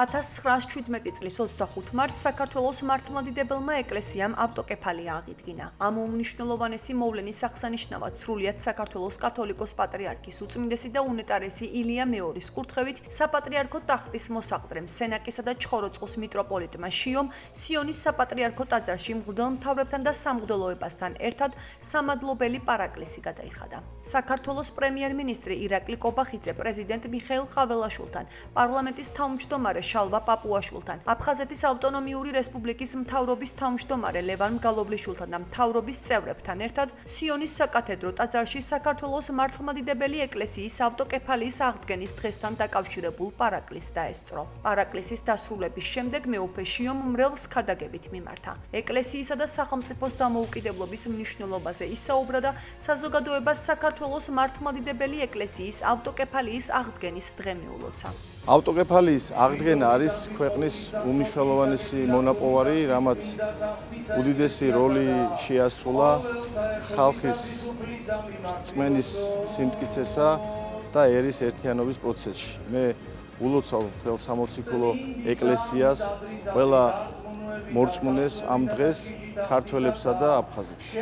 1917 წლის 25 მარტს საქართველოს მართლმადიდებელმა ეკლესიამ ავტოკეფალია აღიდგინა. ამ უმნიშვნელოვანესი მოვლენის აღსანიშნავად სრულიად საქართველოს კათოლიკოს პატრიარქის უწმინდესი და უნეტარესი ილია მეორის კურთხევით საპატრიარქო ტახტის მოსაყდრემ სენაკისა და ჩხოროწყუს მიტროპოლიტმა შიომ სიონის საპატრიარქო ტაძარში მღვდელ მთავრებთან და სამღვდელოებასთან ერთად სამადლობელი პარაკლისი გადაიხადა. საქართველოს პრემიერ-მინისტრი ირაკლი კობახიძე პრეზიდენტ მიხეილ ყაველაშვილთან, პარლამენტის თავმჯდომარე შალვა პაპუაშვილთან, აფხაზეთის ავტონომიური რესპუბლიკის მთავრობის თავმჯდომარე ლევან მგალობლიშვილთან და მთავრობის წევრებთან ერთად სიონის საკათედრო ტაძარში საქართველოს მართლმადიდებელი ეკლესიის ავტოკეფალიის აღდგენის დღესთან დაკავშირებულ პარაკლისს დაესწრო. პარაკლისის დასრულების შემდეგ მეუფე შიომ მრევლს ქადაგებით მიმართა. ეკლესიისა და სახელმწიფოს დამოუკიდებლობის მნიშვნელობაზე ისაუბრა და საზოგადოებას საქართველოს მართლმადიდებელი ეკლესიის ავტოკეფალიის აღდგენის დღე მიულოცა. ავტოკეფალიის აღდგენა არის ქვეყნის უმნიშვნელოვანესი მონაპოვარი, რამაც უდიდესი როლი შეასრულა ხალხის რწმენის სიმტკიცესა და ერის ერთიანობის პროცესში. მე ულოცავ მთელ სამოციქულო ეკლესიას, ყველა მორწმუნეს ამ დღეს ქართველებსა და აფხაზებში.